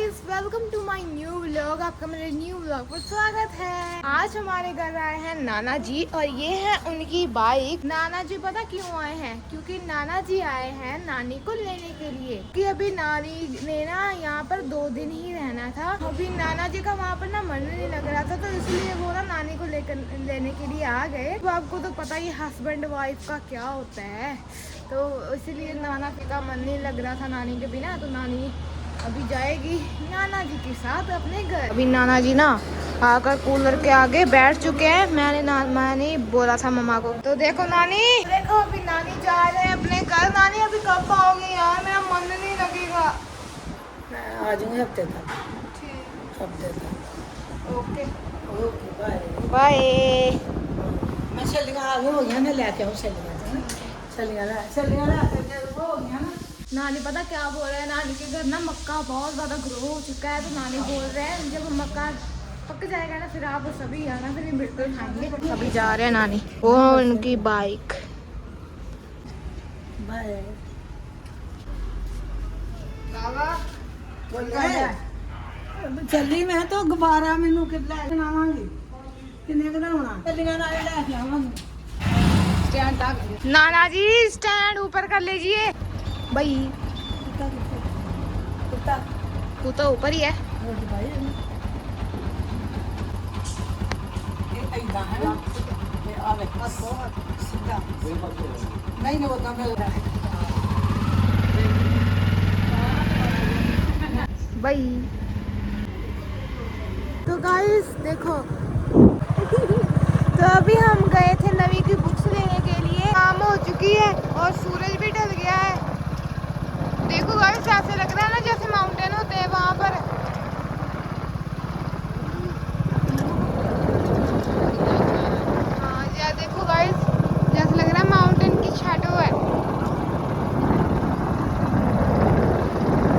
Guys, welcome to my new vlog. आपका मेरे new vlog पर स्वागत है। आज हमारे घर आए हैं नाना जी और ये है उनकी बाइक। नाना जी पता क्यों आए हैं? क्योंकि नाना जी आए हैं नानी को लेने के लिए कि अभी नानी ने ना यहाँ पर 2 दिन ही रहना था। अभी नाना जी का वहाँ पर ना मन नहीं लग रहा था, तो इसलिए वो ना नानी को लेने के लिए आ गए। तो आपको तो पता ही हस्बैंड वाइफ का क्या होता है, तो इसलिए नाना का मन नहीं लग रहा था नानी के बिना। तो नानी अभी जाएगी नाना जी के साथ अपने घर। अभी नाना जी ना आकर कूलर के आगे बैठ चुके हैं। मैंने बोला था मम्मा को। तो देखो नानी, देखो अभी नानी जा रहे हैं अपने घर। नानी अभी कब आओगे यार? मेरा मन नहीं लगेगा। मैं आ जाऊंगी हफ्ते तक। ठीक, हफ्ते तक। Okay okay bye bye. मैं सलियां आगे हो गया, मैं लेके आऊँ सलियां सलियां हो गया ना। नानी पता क्या बोल रहे हैं? नानी के घर ना मक्का बहुत ज़्यादा ग्रो हो चुका है, तो नानी बोल रहे हैं जब मक्का पक जाएगा ना फिर आप सभी आना, फिर बिल्कुल खाएंगे। अभी जा रहे हैं नानी, वो उनकी बाइक। बाय ਚੱਲੀ ਮੈਂ ਤਾਂ ਗੁਬਾਰਾ ਮੈਨੂੰ ਕਿੱਥੇ ਲੈ ਕੇ ਆਵਾਂਗੀ, ਕਿੰਨੇ ਕੁ ਦਾ ਹੋਣਾ ਚੱਲੀਆਂ ਨਾਲ ਲੈ ਕੇ ਆਵਾਂਗੀ ਸਟੈਂਡ ਤੱਕ। नाना जी स्टैंड ऊपर कर लीजिए भाई। ਕੁੱਤਾ तू तो ऊपर ही है। ਰੋਟੀ ਪਾਈ ਇਹ ਐਦਾਂ ਹੈ ਨਾ, ਇਹ ਆ ਵੇਖ ਸਿੱਧਾ ਨਹੀਂ ਨਾ ਉਹਦਾ ਮਿਲ ਰਿਹਾ ਹੈ भाई। तो गाइस देखो तो अभी हम गए थे नवी की बुक्स लेने के लिए। शाम हो चुकी है और सूरज भी ढल गया है। देखो गाइस ऐसे लग रहा है ना जैसे माउंटेन होते हैं वहाँ पर। हाँ यार देखो गाइस, जैसे लग रहा है माउंटेन की शैडो है।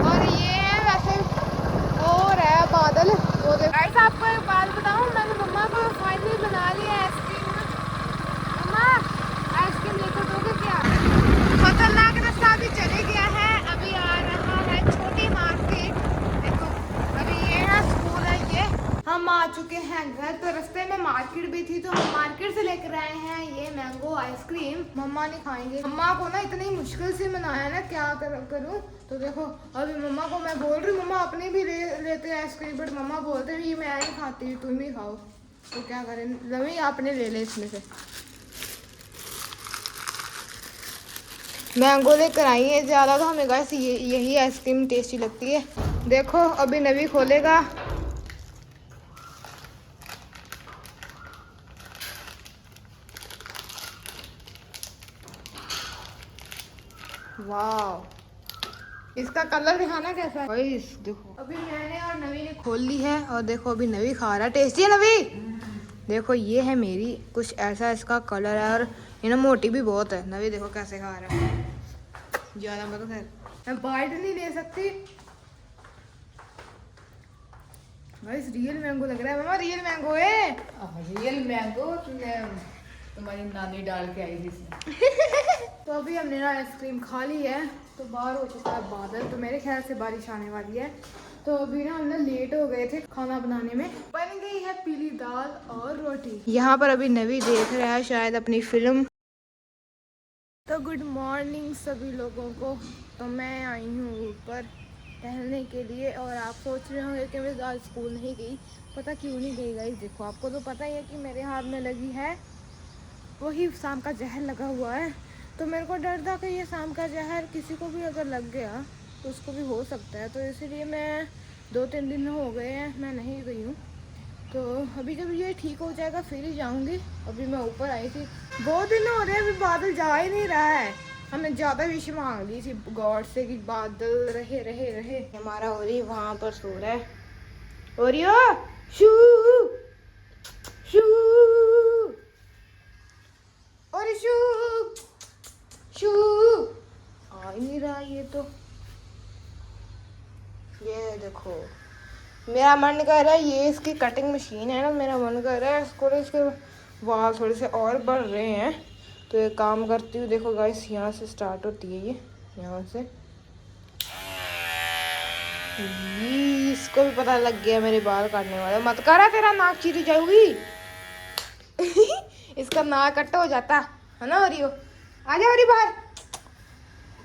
और ये है वैसे वो हो रहा है बादल। वो गाइस आपको एक बात बताऊं, मैंने मम्मा को फाइनली बना लिया आइसक्रीम। मम्मा आइसक्रीम लेकर दोगे क्या? खतरनाक रास्ता भी चले गया है। अभी आ रहा है छोटी मार्केट। देखो अभी ये है स्कूल है ये। हम आ चुके हैं घर, तो रास्ते में मार्केट भी थी तो हम मार्केट से लेकर आए हैं ये मैंगो आइसक्रीम। मम्मा नहीं खाएंगे। मम्मा को ना इतनी मुश्किल से बनाया ना, क्या करूं। तो देखो अभी मम्मा को मैं बोल रही हूँ मम्मा अपने भी लेते हैं आइसक्रीम, बट मम्मा बोलते हैं ये मैं नहीं खाती, तुम ही खाओ। तो क्या करें, लवी आपने ले ले इसमें से। मैंगो लेकर आई है ज़्यादा, तो हमें गाइस यही आइसक्रीम टेस्टी लगती है। देखो अभी नवी खोलेगा। वाह, इसका कलर दिखाना कैसा है। देखो अभी मैंने और नवी ने खोल ली है और देखो अभी नवी खा रहा है। टेस्टी है नवी? देखो ये है मेरी, कुछ ऐसा इसका कलर है और ये ना मोटी भी बहुत है। नवी देखो कैसे खा रहा है, ज़्यादा मतलब है। मैं बाइट नहीं ले सकती। भाई रियल मैंगो लग रहा है। मम्मा रियल मैंगो है। रियल मैंगो तुम्हारी नानी डाल के आई थी इसमें। तो अभी हमने ना आइसक्रीम खा ली है, तो बाहर हो चुका है बादल, तो मेरे ख्याल से बारिश आने वाली है। तो अभी ना हम ना लेट हो गए थे खाना बनाने में। बन गई है पीली दाल और रोटी। यहाँ पर अभी नवी देख रहा है शायद अपनी फिल्म। तो गुड मॉर्निंग सभी लोगों को। तो मैं आई हूँ ऊपर टहलने के लिए, और आप सोच रहे होंगे कि मैं आज स्कूल नहीं गई। पता क्यों नहीं गई गाइस? देखो आपको तो पता ही है कि मेरे हाथ में लगी है वही शाम का जहर लगा हुआ है। तो मेरे को डर था कि ये शाम का जहर किसी को भी अगर लग गया तो उसको भी हो सकता है। तो इसीलिए मैं 2-3 दिन हो गए हैं मैं नहीं गई हूँ। तो अभी जब ये ठीक हो जाएगा फिर ही जाऊँगी। अभी मैं ऊपर आई थी, बहुत दिन हो रहे हैं, अभी बादल जा ही नहीं रहा है। हमने ज़्यादा विश मांग ली थी गॉड से कि बादल रहे रहे रहे। हमारा ओरी वहाँ पर सो रहा है। ओरियो शू शू और शू शू आ ही नहीं रहा ये तो। ये देखो मेरा मन कर रहा है, ये इसकी कटिंग मशीन है ना, मेरा मन कर रहा है इसको, इसके वाल थोड़े से और बढ़ रहे हैं। तो एक काम करती हूँ, देखो गाइस यहाँ से स्टार्ट होती है ये, यहाँ से इसको भी पता लग गया मेरे बाल काटने वाला। मत करा, तेरा नाक चीरी जाऊगी। इसका नाक कट हो जाता है ना। ओरियो आ जा ओरी बाहर।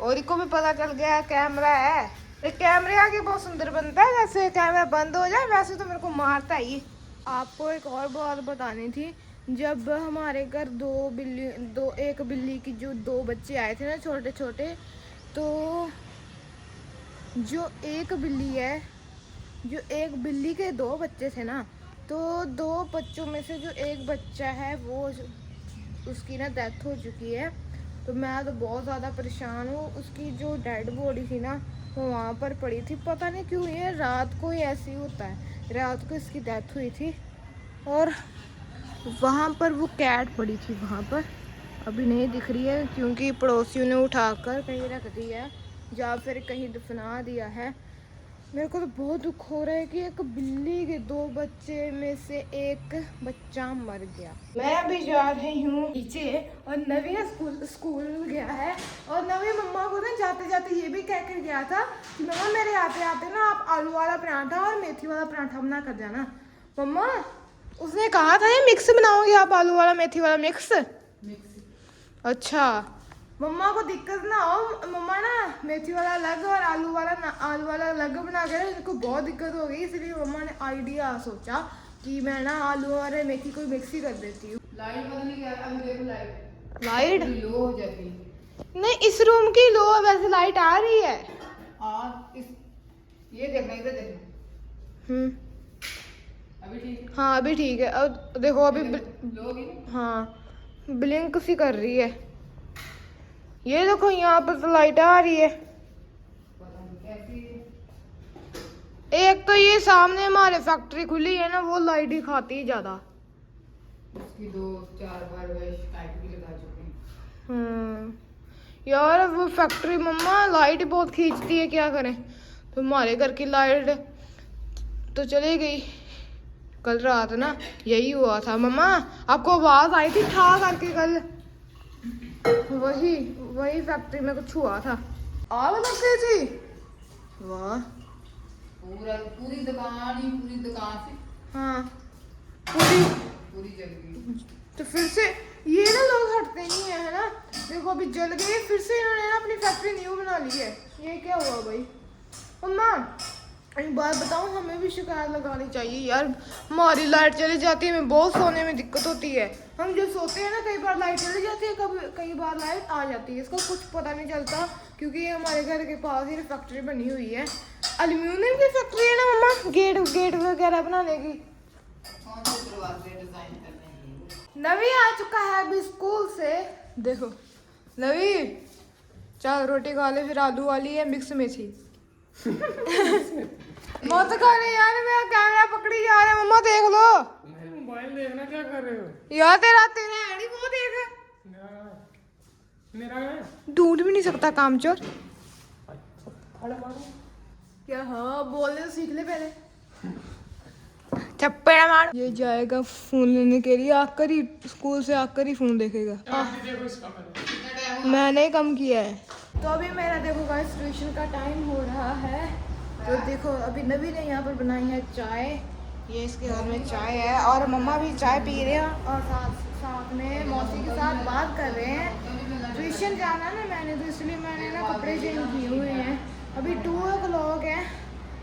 ओरी को भी पता चल गया कैमरा है। ये कैमरे आगे बहुत सुंदर बनता है, जैसे कैमरा बंद हो जाए वैसे तो मेरे को मारता ही। आपको एक और बात बतानी थी। जब हमारे घर एक बिल्ली की जो 2 बच्चे आए थे ना, छोटे छोटे, तो जो एक बिल्ली के 2 बच्चे थे ना, तो 2 बच्चों में से जो एक बच्चा है वो उसकी ना डेथ हो चुकी है। तो मैं तो बहुत ज़्यादा परेशान हूँ। उसकी जो डेड बॉडी थी ना वो वहाँ पर पड़ी थी। पता नहीं क्यों ये रात को ही ऐसे ही होता है। रात को इसकी डेथ हुई थी और वहाँ पर वो कैट पड़ी थी वहाँ पर। अभी नहीं दिख रही है क्योंकि पड़ोसियों ने उठाकर कहीं रख दी है या फिर कहीं दफना दिया है। मेरे को तो बहुत दुख हो रहा है कि एक बिल्ली के 2 बच्चे में से एक बच्चा मर गया। मैं अभी जा रही हूँ नीचे और नवी ना स्कूल गया है। और नवी मम्मा को ना जाते जाते ये भी कह कर गया था कि मम्मा मेरे आते आते ना आप आलू वाला पराठा और मेथी वाला पराठा बना कर जाना। मम्मा उसने कहा था ये मिक्स बनाओगे आप, आलू वाला मेथी वाला मिक्स। अच्छा, मम्मा को दिक्कत ना हो। मम्मा ना मेथी वाला अलग और आलू वाला अलग बना के, इनको बहुत दिक्कत हो गई, इसलिए मम्मा ने आइडिया सोचा कि मैं ना आलू और मेथी को मिक्स ही कर देती हूँ। लाइट पता नहीं क्या, अभी देखो लाइट लो हो जाती। नहीं, इस रूम की लो, वैसे लाइट आ रही है। और इस ये देखना, इधर देखना। अभी ठीक। हाँ अभी ठीक है। अब देखो अभी लोगी हाँ ब्लिंक सी कर रही है। ये देखो यहाँ पर तो लाइट आ रही है। एक तो ये सामने हमारे फैक्ट्री खुली है ना, वो लाइट ही खाती है ज्यादा। उसकी 2-4 बार शिकायत भी लगा चुके हैं। यार वो फैक्ट्री मम्मा लाइट बहुत खींचती है, क्या करें। तो हमारे घर की लाइट तो चली गई। कल रात ना यही हुआ था। मम्मा आपको आवाज आई थी ठा करके कल, वही फैक्ट्री में कुछ हुआ था। आग लग गई थी। वाह, पूरी दुकान से हाँ पूरी जल गई। तो फिर से ये ना लोग हटते नहीं है ना। देखो अभी जल गई, फिर से इन्होंने ना अपनी फैक्ट्री न्यू बना ली है। ये क्या हुआ भाई। मम्मा एक बात बताऊं, हमें भी शिकायत लगानी चाहिए यार। हमारी लाइट चली जाती है, हमें बहुत सोने में दिक्कत होती है। हम जब सोते हैं ना कई बार लाइट चली जाती है, कई बार लाइट आ जाती है। इसका कुछ पता नहीं चलता क्योंकि हमारे घर के पास ही फैक्ट्री बनी हुई है। एल्यूमिनियम की फैक्ट्री है ना मम्मा, गेट वगैरह बनाने की। नवी आ चुका है अभी स्कूल से। देखो नवी, चल रोटी खा ले, फिर आलू वाली है मिक्स में थी। मत करे यार, मेरा कैमरा पकड़ी जा रहा है। मम्मा देख लो। मोबाइल देखना, क्या कर रहे हो यार तेरा है नहीं, वो देख। मेरा है। ढूंढ भी नहीं सकता कामचोर। क्या हाँ बोलने तो सीख ले पहले। चप्पड़ मार। ये जाएगा फोन लेने के लिए, आकर ही स्कूल से आकर ही फोन देखेगा। देखो इसका मैंने कम किया है। तो अभी मेरा देखो गाइस ट्यूशन का टाइम हो रहा है। तो देखो अभी नवी ने यहाँ पर बनाई है चाय। ये इसके हाथ में चाय है और मम्मा भी चाय पी रहे हैं और साथ में मौसी के साथ बात कर रहे हैं। ट्यूशन जाना ना मैंने, तो इसलिए मैंने ना कपड़े चेंज किए हुए हैं। अभी 2 o'clock है,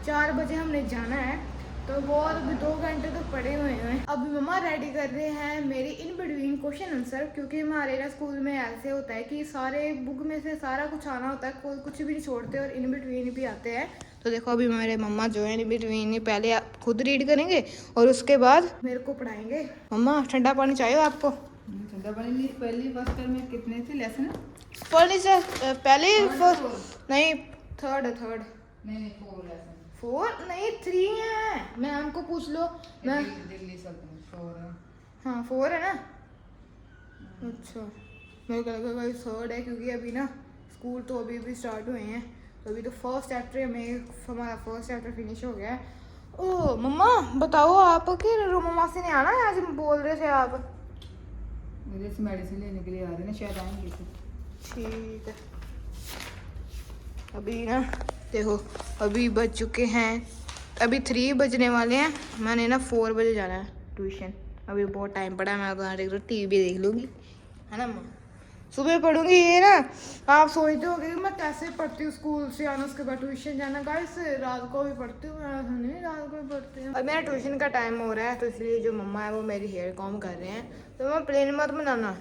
4 बजे हमने जाना है। तो वो अभी 2 घंटे तो पड़े हुए हैं। अभी मम्मा रेडी कर रहे हैं मेरी इन बिटवीन क्वेश्चन आंसर, क्योंकि हमारे ना स्कूल में ऐसे होता है कि सारे बुक में से सारा कुछ आना होता है, कोई कुछ भी नहीं छोड़ते और इन बिटवीन भी आते हैं। तो देखो अभी हमारे मम्मा जो है इन बिटवीन पहले खुद रीड करेंगे और उसके बाद मेरे को पढ़ाएंगे। मम्मा ठंडा पानी चाहिए आपको? ठंडा पानी। पहली फर्स्ट ईयर में कितने थे लेसन? पहले नहीं, थर्ड नहीं 4 लेसन। 4 नहीं 3 है। मैम को पूछ लो। मैं दिल्ली सल्तनत 4 है। हाँ 4 है ना। अच्छा मेरे को लगा भाई 3rd है, क्योंकि अभी ना स्कूल तो अभी स्टार्ट हुए हैं। तो अभी तो फर्स्ट चैप्टर में हमारा फर्स्ट चैप्टर फिनिश हो गया है। ओह मम्मा बताओ आप कि मम्मा से नहीं आना है आज, बोल रहे थे आप। मेरे से मेडिसिन लेने के लिए आ रहे हैं, शायद आएंगे। ठीक है। अभी ना देखो अभी बज चुके हैं अभी 3 बजने वाले हैं। मैंने ना 4 बजे जाना है ट्यूशन। अभी बहुत टाइम पड़ा है, मैं वहाँ टीवी भी देख लूँगी, है ना अम्मा? सुबह पढ़ूंगी। ये ना आप सोचते हो कि मैं कैसे पढ़ती हूँ, स्कूल से आना उसके बाद ट्यूशन जाना। गाइस रात को भी पढ़ती हूँ, नहीं रात को भी पढ़ती हूँ। और मेरा ट्यूशन का टाइम हो रहा है, तो इसलिए जो मम्मा है वो मेरी हेयर कॉम कर रहे हैं। तो मैं प्लेन मत बनाना,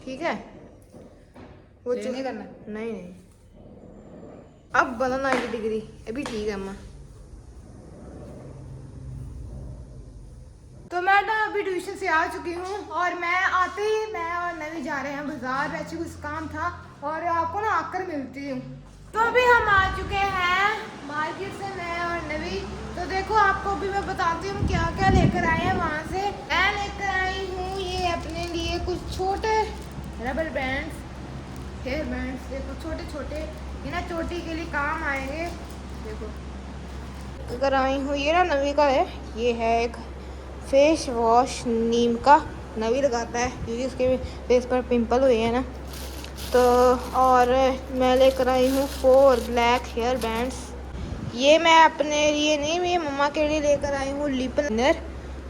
ठीक है? वो नहीं करना, नहीं नहीं अब बना 90 डिग्री अभी, ठीक है अम्मा। तो मैं ना अभी ट्यूशन से आ चुकी हूँ और मैं आते ही मैं और नवी जा रहे हैं बाजार। वैसे कुछ काम था और आपको ना आकर मिलती हूँ। तो अभी हम आ चुके हैं मार्केट से, मैं और नवी। तो देखो आपको अभी मैं बताती हूँ क्या क्या लेकर आए हैं वहाँ से। मैं लेकर आई हूँ ये अपने लिए कुछ छोटे रबर बैंड्स, हेयर बैंड्स। देखो छोटे छोटे, ये ना चोटी के लिए काम आएंगे। देखो लेकर आई हूँ, ये ना नवी का है। ये है एक फेस वॉश नीम का, नवी लगाता है क्योंकि उसके फेस पर पिंपल हुए हैं ना। तो और मैं लेकर आई हूँ 4 ब्लैक हेयर बैंड्स। ये मैं अपने लिए नहीं, ये मम्मा के लिए लेकर आई हूँ लिप लाइनर।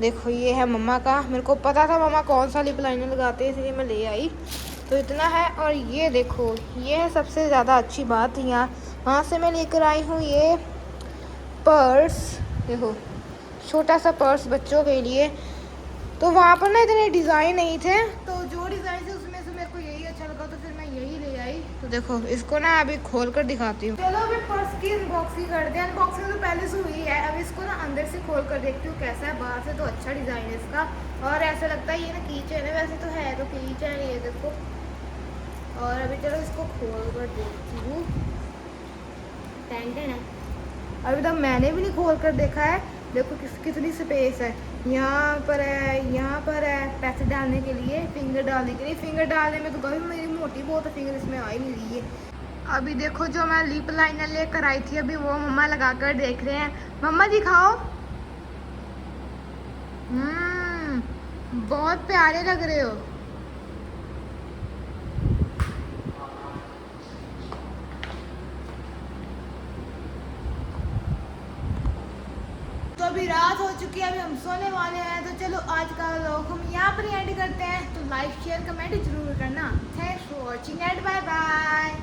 देखो ये है मम्मा का, मेरे को पता था मम्मा कौन सा लिप लाइनर लगाते हैं इसलिए मैं ले आई। तो इतना है। और ये देखो ये है सबसे ज़्यादा अच्छी बात, यहाँ वहाँ से मैं लेकर आई हूँ ये पर्स। देखो छोटा सा पर्स बच्चों के लिए। तो वहाँ पर ना इतने डिज़ाइन नहीं थे, तो जो डिज़ाइन थे उसमें से मेरे को यही अच्छा लगा, तो फिर मैं यही ले आई। तो देखो इसको ना अभी खोल कर दिखाती हूँ। चलो अभी पर्स की अनबॉक्सिंग करते हैं। अनबॉक्सिंग तो पहले से हुई है, अब इसको ना अंदर से खोल कर देखती हूँ कैसा है। बाहर से तो अच्छा डिज़ाइन है इसका और ऐसा लगता है ये ना की चैन है, वैसे तो है तो की चैन ये देखो। और अभी चलो इसको खोल कर देखती हूँ। टेंशन है, अभी तक मैंने भी नहीं खोल कर देखा है। देखो कितनी स्पेस है, यहाँ पर है, यहाँ पर है पैसे डालने के लिए, फिंगर डालने के लिए। फिंगर डालने में तो कभी मेरी मोटी बहुत है, फिंगर इसमें आ ही नहीं रही है। अभी देखो जो मैं लिप लाइनर लेकर आई थी अभी वो मम्मा लगा कर देख रहे हैं। मम्मा दिखाओ। बहुत प्यारे लग रहे हो। तो अभी रात हो चुकी है, अभी हम सोने वाले हैं। तो चलो आज का व्लॉग हम यहाँ पर एंड करते हैं। तो लाइक शेयर कमेंट जरूर करना। Thanks for watching and bye bye.